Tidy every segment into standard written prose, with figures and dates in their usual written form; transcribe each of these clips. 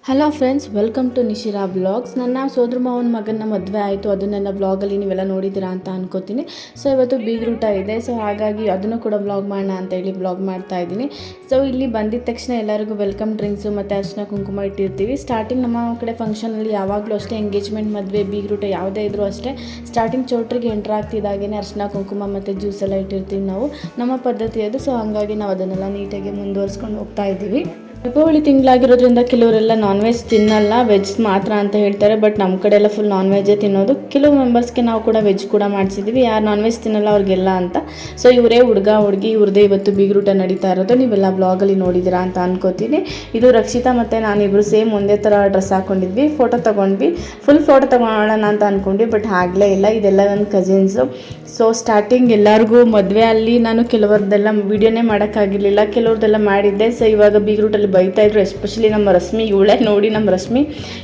Hello friends, welcome to Nishira blogs. ನನ್ನ ಸೋದರ ಮಾವನ ಮಗನ ಮದುವೆ ಆಯಿತು. ಅದನ್ನೆಲ್ಲ ಬ್ಲಾಗಲ್ಲಿ ನೀವೆಲ್ಲ ನೋಡಿದ್ದೀರಾ ಅಂತ ಅನ್ಕೋತೀನಿ. ಸೊ ಇವತ್ತು ಬೀಗ್ರೂಟ ಇದೆ, ಸೊ ಹಾಗಾಗಿ ಅದನ್ನು ಕೂಡ ಬ್ಲಾಗ್ ಮಾಡೋಣ ಅಂತೇಳಿ ಬ್ಲಾಗ್ ಮಾಡ್ತಾ ಇದ್ದೀನಿ. ಸೊ ಇಲ್ಲಿ ಬಂದಿದ್ದ ತಕ್ಷಣ ಎಲ್ಲರಿಗೂ ವೆಲ್ಕಮ್ ಡ್ರಿಂಕ್ಸು ಮತ್ತು ಅರಿಶಿನ ಕುಂಕುಮ ಇಟ್ಟಿರ್ತೀವಿ. ಸ್ಟಾರ್ಟಿಂಗ್ ನಮ್ಮ ಕಡೆ ಫಂಕ್ಷನಲ್ಲಿ ಯಾವಾಗಲೂ ಅಷ್ಟೇ, ಎಂಗೇಜ್ಮೆಂಟ್, ಮದುವೆ, ಬೀಗ್ರೂಟ ಯಾವುದೇ ಇದ್ರೂ ಅಷ್ಟೇ, ಸ್ಟಾರ್ಟಿಂಗ್ ಚೌಟ್ರಿಗೆ ಎಂಟ್ರ್ ಆಗ್ತಿದ್ದಾಗೇ ಅರಿಶಿನ ಕುಂಕುಮ ಮತ್ತು ಜ್ಯೂಸ್ ಎಲ್ಲ ಇಟ್ಟಿರ್ತೀವಿ ನಾವು. ನಮ್ಮ ಪದ್ಧತಿ ಅದು. ಸೊ ಹಾಗಾಗಿ ನಾವು ಅದನ್ನೆಲ್ಲ ನೀಟಾಗಿ ಮುಂದುವರಿಸ್ಕೊಂಡು ಹೋಗ್ತಾ ಇದ್ದೀವಿ. ದೀಪಾವಳಿ ತಿಂಗಳಾಗಿರೋದ್ರಿಂದ ಕೆಲವರೆಲ್ಲ ನಾನ್ ವೆಜ್ ತಿನ್ನಲ್ಲ, ವೆಜ್ ಮಾತ್ರ ಅಂತ ಹೇಳ್ತಾರೆ. ಬಟ್ ನಮ್ಮ ಕಡೆ ಎಲ್ಲ ಫುಲ್ ನಾನ್ ವೆಜ್ಜೇ ತಿನ್ನೋದು. ಕೆಲವು ಮೆಂಬರ್ಸ್ಗೆ ನಾವು ಕೂಡ ವೆಜ್ ಕೂಡ ಮಾಡಿಸಿದ್ವಿ, ಯಾರು ನಾನ್ ವೆಜ್ ತಿನ್ನಲ್ಲ ಅವ್ರಿಗೆಲ್ಲ ಅಂತ. ಸೊ ಇವರೇ ಹುಡುಗ ಹುಡುಗಿ, ಇವ್ರದ್ದೇ ಇವತ್ತು ಬೀಗ್ರೂಟ ನಡೀತಾ ಇರೋದು. ನೀವೆಲ್ಲ ಬ್ಲಾಗಲ್ಲಿ ನೋಡಿದ್ದೀರಾ ಅಂತ ಅನ್ಕೋತೀನಿ. ಇದು ರಕ್ಷಿತಾ ಮತ್ತು ನಾನಿಬ್ಬರು ಸೇಮ್ ಒಂದೇ ಥರ ಡ್ರೆಸ್ ಹಾಕ್ಕೊಂಡಿದ್ವಿ. ಫೋಟೋ ತೊಗೊಂಡ್ವಿ, ಫುಲ್ ಫೋಟೋ ತೊಗೊಳ್ಳೋಣ ಅಂತ ಅಂದ್ಕೊಂಡ್ವಿ, ಬಟ್ ಆಗಲೇ ಇಲ್ಲ. ಇದೆಲ್ಲ ನನ್ನ ಕಸಿನ್ಸು. ಸೊ ಸ್ಟಾರ್ಟಿಂಗ್ ಎಲ್ಲರಿಗೂ ಮದುವೆ ಅಲ್ಲಿ ನಾನು ಕೆಲವ್ರದ್ದೆಲ್ಲ ವೀಡಿಯೋನೇ ಮಾಡೋಕ್ಕಾಗಿರಲಿಲ್ಲ, ಕೆಲವ್ರದ್ದೆಲ್ಲ ಮಾಡಿದ್ದೆ. ಸೊ ಇವಾಗ ಬೀಗ್ರೂಟಲ್ಲಿ ಬೈತಾಯಿದ್ರು, ಎಸ್ಪೆಷಲಿ ನಮ್ಮ ರಶ್ಮಿ. ಇವಳೇ ನೋಡಿ, ನಮ್ಮ ರಶ್ಮಿ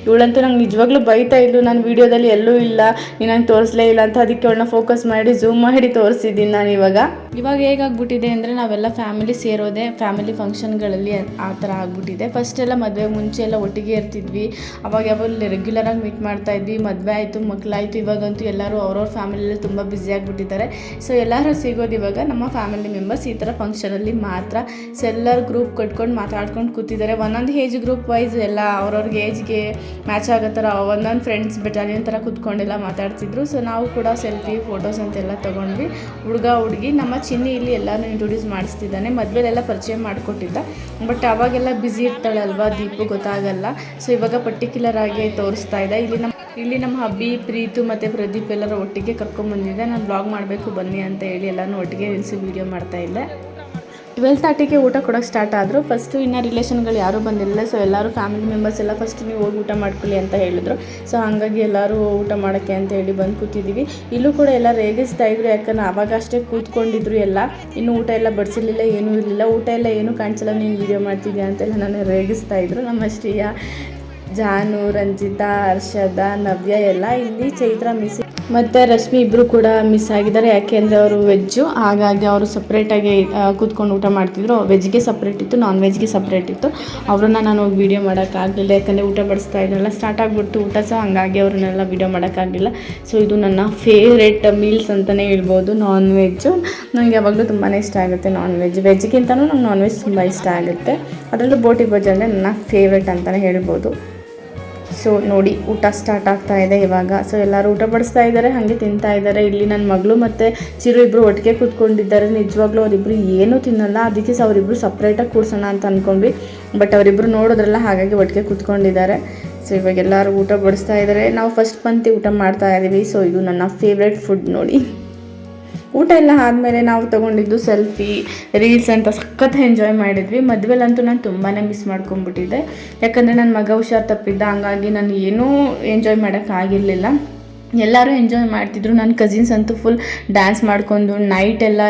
ಇವಳಂತೂ ನಂಗೆ ನಿಜವಾಗ್ಲೂ ಬೈತಾಯಿದ್ಲು, ನಾನು ವೀಡಿಯೋದಲ್ಲಿ ಎಲ್ಲೂ ಇಲ್ಲ, ನೀನು ನಂಗೆ ತೋರಿಸಲೇ ಇಲ್ಲ ಅಂತ. ಅದಕ್ಕೆ ಅವಳನ್ನ ಫೋಕಸ್ ಮಾಡಿ ಝೂಮ್ ಮಾಡಿ ತೋರಿಸಿದ್ದೀನಿ ನಾನು. ಇವಾಗ ಹೇಗಾಗ್ಬಿಟ್ಟಿದೆ ಅಂದರೆ, ನಾವೆಲ್ಲ ಫ್ಯಾಮಿಲಿ ಸೇರೋದೆ ಫ್ಯಾಮಿಲಿ ಫಂಕ್ಷನ್ಗಳಲ್ಲಿ ಆ ಥರ ಆಗ್ಬಿಟ್ಟಿದೆ. ಫಸ್ಟೆಲ್ಲ ಮದುವೆ ಮುಂಚೆ ಎಲ್ಲ ಒಟ್ಟಿಗೆ ಇರ್ತಿದ್ವಿ, ಅವಾಗ ಯಾವಾಗ ರೆಗ್ಯುಲರಾಗಿ ಮೀಟ್ ಮಾಡ್ತಾಯಿದ್ವಿ. ಮದುವೆ ಆಯಿತು, ಮಕ್ಕಳಾಯಿತು, ಇವಾಗಂತೂ ಎಲ್ಲರೂ ಅವ್ರವ್ರ ಫ್ಯಾಮಿಲಿಯಲ್ಲಿ ತುಂಬ ಬ್ಯುಸಿ ಆಗಿಬಿಟ್ಟಿದ್ದಾರೆ. ಸೊ ಎಲ್ಲರೂ ಸಿಗೋದು ಇವಾಗ ನಮ್ಮ ಫ್ಯಾಮಿಲಿ ಮೆಂಬರ್ಸ್ ಈ ಥರ ಫಂಕ್ಷನಲ್ಲಿ ಮಾತ್ರ. ಸೊ ಎಲ್ಲರೂ ಗ್ರೂಪ್ ಕಟ್ಕೊಂಡು ಮಾತಾಡ್ಕೊಂಡು ಕೂತಿದ್ದಾರೆ. ಒಂದೊಂದು ಏಜ್ ಗ್ರೂಪ್ ವೈಸ್ ಎಲ್ಲ ಅವ್ರವ್ರಿಗೆ ಏಜ್ಗೆ ಮ್ಯಾಚ್ ಆಗೋ ಥರ ಒಂದೊಂದು ಫ್ರೆಂಡ್ಸ್ ಬೆಟಾಲಿಯನ್ ಥರ ಕೂತ್ಕೊಂಡೆಲ್ಲ ಮಾತಾಡ್ತಿದ್ರು. ಸೊ ನಾವು ಕೂಡ ಸೆಲ್ಫಿ ಫೋಟೋಸ್ ಅಂತೆಲ್ಲ ತೊಗೊಂಡ್ವಿ. ಹುಡುಗ ಹುಡುಗಿ ನಮ್ಮ ಚಿನ್ನಿ ಇಲ್ಲಿ ಎಲ್ಲರೂ ಇಂಟ್ರೊಡ್ಯೂಸ್ ಮಾಡಿಸ್ತಿದ್ದಾನೆ. ಮದುವೆಲೆಲ್ಲ ಪರಿಚಯ ಮಾಡಿಕೊಟ್ಟಿದ್ದ, ಬಟ್ ಅವಾಗೆಲ್ಲ ಬ್ಯುಸಿ ಇರ್ತಾಳಲ್ವ, ದೀಪು ಗೊತ್ತಾಗಲ್ಲ. ಸೊ ಇವಾಗ ಪರ್ಟಿಕ್ಯುಲರ್ ಆಗಿ ತೋರಿಸ್ತಾ ಇದೆ. ಇಲ್ಲಿ ನಮ್ಮ ಹಬ್ಬಿ, ಪ್ರೀತು ಮತ್ತು ಪ್ರದೀಪ್ ಎಲ್ಲರೂ ಒಟ್ಟಿಗೆ ಕರ್ಕೊಂಡ್ಬಂದಿದ್ದೆ. ನಾನು ಬ್ಲಾಗ್ ಮಾಡಬೇಕು ಬನ್ನಿ ಅಂತ ಹೇಳಿ ಎಲ್ಲನೂ ಒಟ್ಟಿಗೆ ನಿಲ್ಲಿಸಿ ವೀಡಿಯೋ ಮಾಡ್ತಾಯಿದ್ದೆ. 12:30ಗೆ ಊಟ ಕೊಡೋಕ್ಕೆ ಸ್ಟಾರ್ಟ್ ಆದರು. ಫಸ್ಟು ಇನ್ನೂ ರಿಲೇಷನ್ಗಳು ಯಾರೂ ಬಂದಿರಲಿಲ್ಲ. ಸೊ ಎಲ್ಲರೂ ಫ್ಯಾಮಿಲಿ ಮೆಂಬರ್ಸ್ ಎಲ್ಲ ಫಸ್ಟ್ ನೀವು ಹೋಗಿ ಊಟ ಮಾಡ್ಕೊಳ್ಳಿ ಅಂತ ಹೇಳಿದ್ರು. ಸೊ ಹಾಗಾಗಿ ಎಲ್ಲರೂ ಊಟ ಮಾಡೋಕ್ಕೆ ಅಂತ ಹೇಳಿ ಬಂದು ಕೂತಿದ್ದೀವಿ. ಇಲ್ಲೂ ಕೂಡ ಎಲ್ಲ ರೇಗಿಸ್ತಾಯಿದ್ರು, ಯಾಕಂದ್ರೆ ಆವಾಗ ಅಷ್ಟೇ ಕೂತ್ಕೊಂಡಿದ್ರು ಎಲ್ಲ. ಇನ್ನೂ ಊಟ ಎಲ್ಲ ಬಡಿಸಿರಲಿಲ್ಲ, ಏನೂ ಇರಲಿಲ್ಲ. ಊಟ ಎಲ್ಲ ಏನೂ ಕಾಣಿಸಲ್ಲ, ನೀನು ವೀಡಿಯೋ ಮಾಡ್ತಿದ್ಯಾ ಅಂತೆಲ್ಲ ನಾನು ರೇಗಿಸ್ತಾಯಿದ್ರು. ನಮ್ಮ ಶ್ರೀಯಾ, ಜಾನು, ರಂಜಿತಾ, ಹರ್ಷದ, ನವ್ಯ ಎಲ್ಲ. ಇಲ್ಲಿ ಚೈತ್ರ ಮಿಸ್ ಮತ್ತು ರಶ್ಮಿ ಇಬ್ಬರು ಕೂಡ ಮಿಸ್ ಆಗಿದ್ದಾರೆ, ಯಾಕೆ ಅಂದರೆ ಅವರು ವೆಜ್ಜು. ಹಾಗಾಗಿ ಅವರು ಸಪ್ರೇಟಾಗಿ ಕೂತ್ಕೊಂಡು ಊಟ ಮಾಡ್ತಿದ್ರು. ವೆಜ್ಗೆ ಸಪ್ರೇಟ್ ಇತ್ತು, ನಾನ್ ವೆಜ್ಗೆ ಸಪ್ರೇಟ್ ಇತ್ತು. ಅವ್ರನ್ನ ನಾನು ಹೋಗಿ ವೀಡಿಯೋ ಮಾಡೋಕ್ಕಾಗಲಿಲ್ಲ, ಯಾಕಂದರೆ ಊಟ ಬಡಿಸ್ತಾ ಇದ್ರಲ್ಲ, ಸ್ಟಾರ್ಟ್ ಆಗಿಬಿಡ್ತು ಊಟ. ಸೊ ಹಾಗಾಗಿ ಅವ್ರನ್ನೆಲ್ಲ ವೀಡಿಯೋ ಮಾಡೋಕ್ಕಾಗಲಿಲ್ಲ. ಸೊ ಇದು ನನ್ನ ಫೇವ್ರೇಟ್ ಮೀಲ್ಸ್ ಅಂತಲೇ ಹೇಳ್ಬೋದು, ನಾನ್ ವೆಜ್ಜು. ನನಗೆ ಯಾವಾಗಲೂ ತುಂಬಾ ಇಷ್ಟ ಆಗುತ್ತೆ ನಾನ್ ವೆಜ್. ವೆಜ್ಗಿಂತಲೂ ನಂಗೆ ನಾನ್ ವೆಜ್ ತುಂಬ ಇಷ್ಟ ಆಗುತ್ತೆ. ಅದರಲ್ಲೂ ಬೋಟಿ ಬಜ್ಜಿ ಅಂದರೆ ನನ್ನ ಫೇವ್ರೇಟ್ ಅಂತಲೇ ಹೇಳ್ಬೋದು. ಸೊ ನೋಡಿ, ಊಟ ಸ್ಟಾರ್ಟ್ ಆಗ್ತಾ ಇದೆ ಇವಾಗ. ಸೊ ಎಲ್ಲರೂ ಊಟ ಬಡಿಸ್ತಾ ಇದ್ದಾರೆ, ಹಾಗೆ ತಿಂತಾ ಇದ್ದಾರೆ. ಇಲ್ಲಿ ನನ್ನ ಮಗಳು ಮತ್ತು ಚಿರು ಇಬ್ಬರು ಒಟ್ಟಿಗೆ ಕೂತ್ಕೊಂಡಿದ್ದಾರೆ. ನಿಜವಾಗ್ಲೂ ಅವರಿಬ್ಬರು ಏನೂ ತಿನ್ನಲ್ಲ, ಅದಕ್ಕೆ ಅವರಿಬ್ಬರು ಸಪ್ರೇಟಾಗಿ ಕೂಡ್ಸೋಣ ಅಂತ ಅಂದ್ಕೊಂಡ್ವಿ. ಬಟ್ ಅವರಿಬ್ಬರು ನೋಡಿದ್ರಲ್ಲ, ಹಾಗಾಗಿ ಒಟ್ಟಿಗೆ ಕೂತ್ಕೊಂಡಿದ್ದಾರೆ. ಸೊ ಇವಾಗ ಎಲ್ಲರೂ ಊಟ ಬಡಿಸ್ತಾ ಇದ್ದಾರೆ. ನಾವು ಫಸ್ಟ್ ಪಂಕ್ತಿ ಊಟ ಮಾಡ್ತಾ ಇದ್ದೀವಿ. ಸೊ ಇದು ನನ್ನ ಫೇವ್ರೆಟ್ ಫುಡ್ ನೋಡಿ. ಊಟ ಎಲ್ಲ ಆದಮೇಲೆ ನಾವು ತೊಗೊಂಡಿದ್ದು ಸೆಲ್ಫಿ, ರೀಲ್ಸ್ ಅಂತ ಸಖತ್ ಎಂಜಾಯ್ ಮಾಡಿದ್ವಿ. ಮದುವೆಲಂತೂ ನಾನು ತುಂಬಾ ಮಿಸ್ ಮಾಡ್ಕೊಂಡ್ಬಿಟ್ಟಿದ್ದೆ, ಯಾಕಂದರೆ ನನ್ನ ಮಗ ಹುಷಾರು ತಪ್ಪಿದ್ದ. ಹಂಗಾಗಿ ನಾನು ಏನೂ ಎಂಜಾಯ್ ಮಾಡೋಕ್ಕಾಗಿರಲಿಲ್ಲ. ಎಲ್ಲರೂ ಎಂಜಾಯ್ ಮಾಡ್ತಿದ್ರು. ನನ್ನ ಕಸಿನ್ಸ್ ಅಂತೂ ಫುಲ್ ಡ್ಯಾನ್ಸ್ ಮಾಡ್ಕೊಂಡು ನೈಟೆಲ್ಲ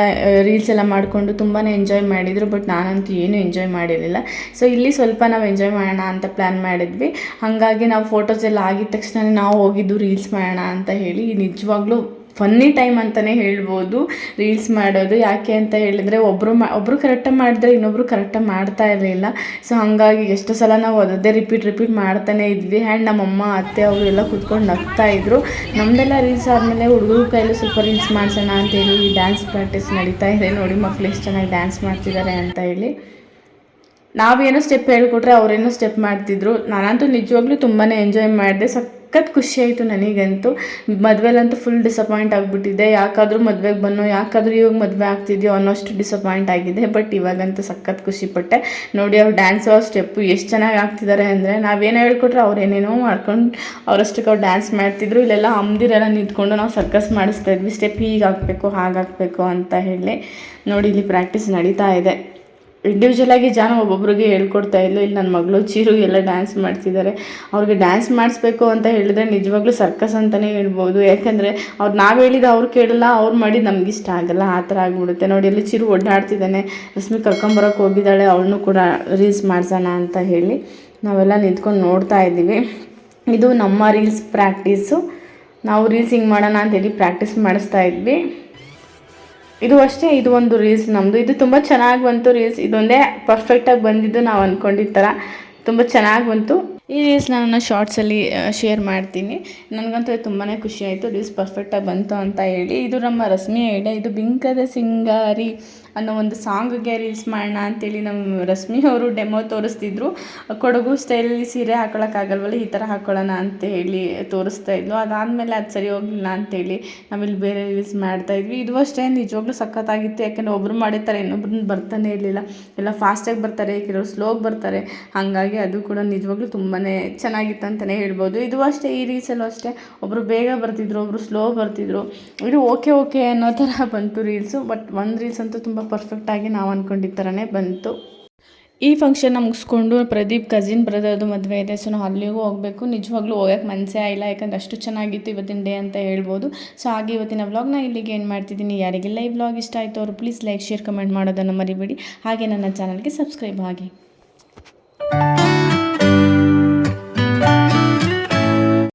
ರೀಲ್ಸ್ ಎಲ್ಲ ಮಾಡಿಕೊಂಡು ತುಂಬಾ ಎಂಜಾಯ್ ಮಾಡಿದರು. ಬಟ್ ನಾನಂತೂ ಏನೂ ಎಂಜಾಯ್ ಮಾಡಿರಲಿಲ್ಲ. ಸೊ ಇಲ್ಲಿ ಸ್ವಲ್ಪ ನಾವು ಎಂಜಾಯ್ ಮಾಡೋಣ ಅಂತ ಪ್ಲ್ಯಾನ್ ಮಾಡಿದ್ವಿ. ಹಾಗಾಗಿ ನಾವು ಫೋಟೋಸ್ ಎಲ್ಲ ಆಗಿದ ತಕ್ಷಣ ನಾವು ಹೋಗಿದ್ದು ರೀಲ್ಸ್ ಮಾಡೋಣ ಅಂತ ಹೇಳಿ. ನಿಜವಾಗ್ಲೂ ಫನ್ನಿ ಟೈಮ್ ಅಂತಲೇ ಹೇಳ್ಬೋದು ರೀಲ್ಸ್ ಮಾಡೋದು. ಯಾಕೆ ಅಂತ ಹೇಳಿದರೆ, ಒಬ್ಬರು ಕರೆಕ್ಟಾಗಿ ಮಾಡಿದ್ರೆ ಇನ್ನೊಬ್ಬರು ಕರೆಕ್ಟಾಗಿ ಮಾಡ್ತಾ ಇರಲಿಲ್ಲ. ಸೊ ಹಾಗಾಗಿ ಎಷ್ಟು ಸಲ ನಾವು ಅದೇ ರಿಪೀಟ್ ಮಾಡ್ತಾನೆ ಇದ್ವಿ. ಆ್ಯಂಡ್ ನಮ್ಮಮ್ಮ, ಅತ್ತೆ ಅವರು ಎಲ್ಲ ಕೂತ್ಕೊಂಡು ನಗ್ತಾಯಿದ್ರು. ನಮ್ಮದೆಲ್ಲ ರೀಲ್ಸ್ ಆದಮೇಲೆ ಹುಡುಗರು ಕೈಲಿ ಸ್ವಲ್ಪ ರೀಲ್ಸ್ ಮಾಡಿಸೋಣ ಅಂತೇಳಿ ಡ್ಯಾನ್ಸ್ ಪ್ರಾಕ್ಟೀಸ್ ನಡೀತಾ ಇದೆ. ನೋಡಿ ಮಕ್ಕಳು ಎಷ್ಟು ಚೆನ್ನಾಗಿ ಡ್ಯಾನ್ಸ್ ಮಾಡ್ತಿದ್ದಾರೆ ಅಂತ ಹೇಳಿ. ನಾವೇನೋ ಸ್ಟೆಪ್ ಹೇಳ್ಕೊಟ್ರೆ ಅವರೇನೋ ಸ್ಟೆಪ್ ಮಾಡ್ತಿದ್ರು. ನಾನಂತೂ ನಿಜವಾಗ್ಲೂ ತುಂಬಾ ಎಂಜಾಯ್ ಮಾಡಿದೆ. ಸಖತ್ ಖುಷಿ ಆಯಿತು ನನಗಂತೂ. ಮದುವೆಲಂತೂ ಫುಲ್ ಡಿಸಪಾಯಿಂಟ್ ಆಗಿಬಿಟ್ಟಿದ್ದೆ. ಯಾಕಾದರೂ ಮದುವೆಗೆ ಬನ್ನೋ, ಯಾಕಾದರೂ ಇವಾಗ ಮದುವೆ ಆಗ್ತಿದ್ಯೋ ಅನ್ನೋಷ್ಟು ಡಿಸಪಾಯಿಂಟ್ ಆಗಿದೆ. ಬಟ್ ಇವಾಗಂತೂ ಸಖತ್ ಖುಷಿಪಟ್ಟೆ. ನೋಡಿ ಅವ್ರು ಡ್ಯಾನ್ಸೋ ಸ್ಟೆಪ್ಪು ಎಷ್ಟು ಚೆನ್ನಾಗಿ ಆಗ್ತಿದ್ದಾರೆ ಅಂದರೆ, ನಾವೇನೋ ಹೇಳ್ಕೊಟ್ರೆ ಅವ್ರು ಏನೇನೋ ಮಾಡ್ಕೊಂಡು ಅವರಷ್ಟಕ್ಕೆ ಅವ್ರು ಡ್ಯಾನ್ಸ್ ಮಾಡ್ತಿದ್ರು. ಇಲ್ಲೆಲ್ಲ ಅಮ್ದಿರೆಲ್ಲ ನಿಂತ್ಕೊಂಡು ನಾವು ಸರ್ಕಸ್ ಮಾಡಿಸ್ತಾ ಇದ್ವಿ, ಸ್ಟೆಪ್ ಹೀಗೆ ಹಾಕಬೇಕು ಹಾಗಾಗಬೇಕು ಅಂತ ಹೇಳಿ. ನೋಡಿ ಇಲ್ಲಿ ಪ್ರಾಕ್ಟೀಸ್ ನಡೀತಾ ಇದೆ. ಇಂಡಿವಿಜುವಲಾಗಿ ಜನ ಒಬ್ಬೊಬ್ರಿಗೆ ಹೇಳ್ಕೊಡ್ತಾ ಇದ್ಲು. ಇಲ್ಲಿ ನನ್ನ ಮಗಳು ಚಿರು ಎಲ್ಲ ಡ್ಯಾನ್ಸ್ ಮಾಡ್ತಿದ್ದಾರೆ. ಅವ್ರಿಗೆ ಡ್ಯಾನ್ಸ್ ಮಾಡಿಸ್ಬೇಕು ಅಂತ ಹೇಳಿದ್ರೆ ನಿಜವಾಗ್ಲೂ ಸರ್ಕಸ್ ಅಂತಲೇ ಹೇಳ್ಬೋದು. ಯಾಕಂದರೆ ನಾವು ಹೇಳಿದ ಅವ್ರು ಕೇಳಲ್ಲ, ಅವ್ರು ಮಾಡಿದ್ದು ನಮಗಿಷ್ಟ ಆಗಲ್ಲ, ಆ ಥರ ಆಗಿಬಿಡುತ್ತೆ. ನೋಡಿ ಇಲ್ಲಿ ಚಿರು ಓಡಾಡ್ತಿದ್ದಾನೆ. ರಶ್ಮಿ ಕರ್ಕೊಂಬರೋಕೆ ಹೋಗಿದ್ದಾಳೆ, ಅವಳನ್ನೂ ಕೂಡ ರೀಲ್ಸ್ ಮಾಡ್ಸೋಣ ಅಂತ ಹೇಳಿ ನಾವೆಲ್ಲ ನಿಂತ್ಕೊಂಡು ನೋಡ್ತಾ ಇದ್ದೀವಿ. ಇದು ನಮ್ಮ ರೀಲ್ಸ್ ಪ್ರಾಕ್ಟೀಸು. ನಾವು ರೀಲ್ಸ್ ಹಿಂಗೆ ಮಾಡೋಣ ಅಂತೇಳಿ ಪ್ರಾಕ್ಟೀಸ್ ಮಾಡಿಸ್ತಾ ಇದ್ವಿ. ಇದು ಅಷ್ಟೇ, ಇದು ಒಂದು ರೀಲ್ಸ್ ನಮ್ಮದು. ಇದು ತುಂಬ ಚೆನ್ನಾಗಿ ಬಂತು ರೀಲ್ಸ್. ಇದೊಂದೇ ಪರ್ಫೆಕ್ಟಾಗಿ ಬಂದಿದ್ದು ನಾವು ಅಂದ್ಕೊಂಡಿದ್ದ ಥರ ತುಂಬ ಚೆನ್ನಾಗಿ ಬಂತು. ಈ ರೀಲ್ಸ್ ನಾನು ಶಾರ್ಟ್ಸಲ್ಲಿ ಶೇರ್ ಮಾಡ್ತೀನಿ. ನನಗಂತೂ ತುಂಬಾ ಖುಷಿ ಆಯಿತು, ರೀಲ್ಸ್ ಪರ್ಫೆಕ್ಟಾಗಿ ಬಂತು ಅಂತ ಹೇಳಿ. ಇದು ನಮ್ಮ ರಶ್ಮಿ ಐಡಿಯಾ. ಇದು ಬಿಂಕದ ಸಿಂಗಾರಿ ಅನ್ನೋ ಒಂದು ಸಾಂಗ್ಗೆ ರೀಲ್ಸ್ ಮಾಡೋಣ ಅಂತೇಳಿ ನಮ್ಮ ರಶ್ಮಿ ಅವರು ಡೆಮೋ ತೋರಿಸ್ತಿದ್ರು. ಕೊಡಗು ಸ್ಟೈಲಲ್ಲಿ ಸೀರೆ ಹಾಕೊಳ್ಳೋಕ್ಕಾಗಲ್ವಲ್ಲ, ಈ ಥರ ಹಾಕ್ಕೊಳ್ಳೋಣ ಅಂತ ಹೇಳಿ ತೋರಿಸ್ತಾ ಇದ್ಲು. ಅದಾದಮೇಲೆ ಅದು ಸರಿ ಹೋಗಲಿಲ್ಲ ಅಂತೇಳಿ ನಾವಿಲ್ಲಿ ಬೇರೆ ರೀಲ್ಸ್ ಮಾಡ್ತಾಯಿದ್ವಿ. ಇದು ಅಷ್ಟೇ ನಿಜವಾಗ್ಲೂ ಸಖತ್ತಾಗಿತ್ತು. ಯಾಕೆಂದರೆ ಒಬ್ಬರು ಮಾಡಿರ್ತಾರೆ, ಇನ್ನೊಬ್ರನ್ನ ಬರ್ತಾನೆ ಇರಲಿಲ್ಲ. ಎಲ್ಲ ಫಾಸ್ಟಾಗಿ ಬರ್ತಾರೆ, ಕೆಲವರು ಸ್ಲೋಗಿ ಬರ್ತಾರೆ. ಹಾಗಾಗಿ ಅದು ಕೂಡ ನಿಜವಾಗ್ಲೂ ತುಂಬಾ ಚೆನ್ನಾಗಿತ್ತು ಅಂತಲೇ ಹೇಳ್ಬೋದು. ಇದು ಅಷ್ಟೇ, ಈ ರೀಲ್ಸಲ್ಲೂ ಅಷ್ಟೇ ಒಬ್ಬರು ಬೇಗ ಬರ್ತಿದ್ರು, ಒಬ್ಬರು ಸ್ಲೋ ಬರ್ತಿದ್ರು. ಇದು ಓಕೆ ಅನ್ನೋ ಥರ ಬಂತು ರೀಲ್ಸು. ಬಟ್ ಒಂದು ರೀಲ್ಸ್ ಅಂತೂ ತುಂಬ ಪರ್ಫೆಕ್ಟಾಗಿ ನಾವು ಅಂದ್ಕೊಂಡಿದ್ದ ಥರನೇ ಬಂತು. ಈ ಫಂಕ್ಷನ್ನ ಮುಗಿಸ್ಕೊಂಡು ಪ್ರದೀಪ್ ಕಸಿನ್ ಬ್ರದರ್ದು ಮದುವೆ ಇದೆ. ಸೊ ನಾವು ಅಲ್ಲಿಗೂ ಹೋಗಬೇಕು. ನಿಜವಾಗ್ಲೂ ಹೋಗೋಕ್ಕೆ ಮನಸ್ಸೇ ಇಲ್ಲ, ಯಾಕಂದರೆ ಅಷ್ಟು ಚೆನ್ನಾಗಿತ್ತು ಇವತ್ತಿನ ಡೇ ಅಂತ ಹೇಳ್ಬೋದು. ಸೊ ಹಾಗೆ ಇವತ್ತಿನ ವ್ಲಾಗ್ನ ಇಲ್ಲಿಗೆ ಏನು ಮಾಡ್ತಿದ್ದೀನಿ. ಯಾರಿಗೆಲ್ಲ ಈ ವ್ಲಾಗ್ ಇಷ್ಟ ಆಯಿತು ಅವರು ಪ್ಲೀಸ್ ಲೈಕ್, ಶೇರ್, ಕಮೆಂಟ್ ಮಾಡೋದನ್ನು ಮರಿಬೇಡಿ. ಹಾಗೆ ನನ್ನ ಚಾನಲ್ಗೆ ಸಬ್ಸ್ಕ್ರೈಬ್ ಆಗಿ.